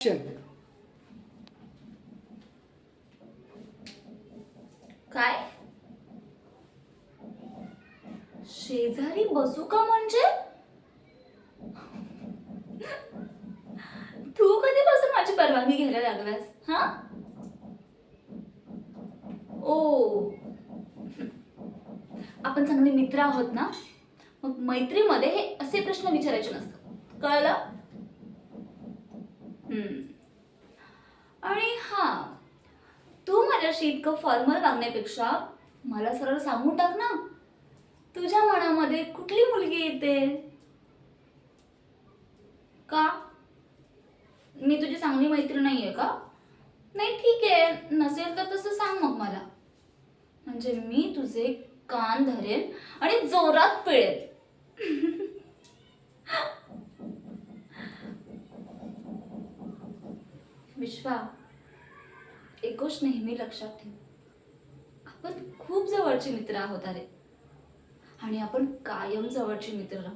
काय शेजारी बसू का म्हणजे? तू कधीपासून माझी परवानगी घ्यायला लागलास? हा ओ, आपण चांगले मित्र आहोत ना, मग मैत्रीमध्ये हे असे प्रश्न विचारायचे नसतात, कळलं? आणि हा, तू माझ्याशी इतकं फॉर्मल वागण्यापेक्षा मला सरळ सांगून टाक ना, तुझ्या मनामध्ये कुठली मुलगी येते? का? मी तुझी चांगली मैत्रीण नाहीये का? नाही ठीक आहे, नसेल तर तसं सांग मग मला, म्हणजे मी तुझे कान धरेन आणि जोरात पिळेन. विश्वा, एक गोष्ट नेहमी लक्षात ठेव, आपण खूप जवळचे मित्र आहोत अरे, आणि आपण कायम जवळचे मित्र राहू.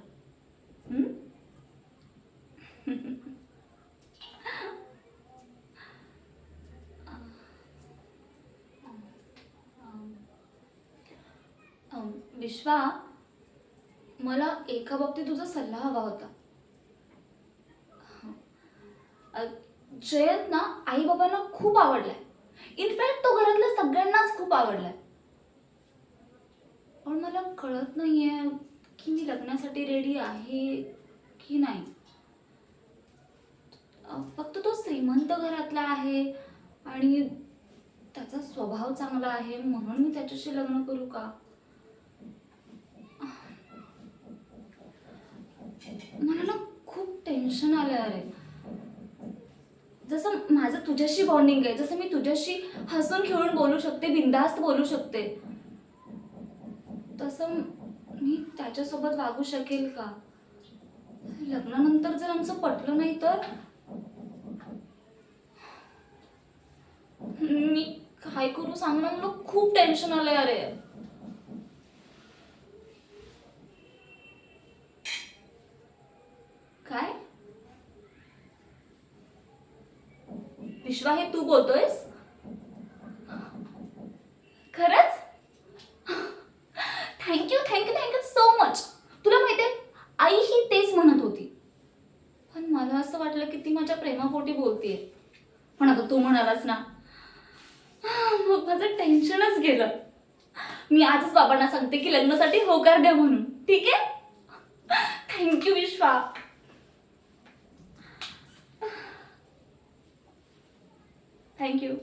विश्वा, मला एका बाबतीत तुझा सल्ला हवा होता. जयंत ना आई बाबांना खूप आवडलाय, इनफॅक्ट तो घरातल्या सगळ्यांनाच खूप आवडलाय, पण मला कळत नाहीये की मी लग्नासाठी रेडी आहे की नाही. फक्त तो श्रीमंत घरातला आहे आणि त्याचा स्वभाव चांगला आहे म्हणून मी त्याच्याशी लग्न करू का? मला ना खूप टेन्शन आलंय अरे. जसं माझं तुझ्याशी बॉन्डिंग आहे, जसं मी तुझ्याशी हसून खेळून बोलू शकते, बिनधास्त बोलू शकते, तसं मी त्याच्यासोबत वागू शकेल का? लग्नानंतर जर आमचं पटलं नाही तर मी काय करू सांग ना, मला खूप टेन्शन आलंय अरे. काय विश्वा, हे तू बोलतोयस खरंच? Thank you thank you thank you so much. तुला माहितीये, आई ही तेच म्हणत होती, पण मला असं वाटलं की ती माझ्या प्रेमापोटी बोलतीये. पण आता तू म्हणालास ना, मग माझं टेन्शनच गेलं. मी आजच बाबांना सांगते की लग्नासाठी होकार द्या म्हणून. ठीक आहे? थँक्यू विश्वा. थँक्यू.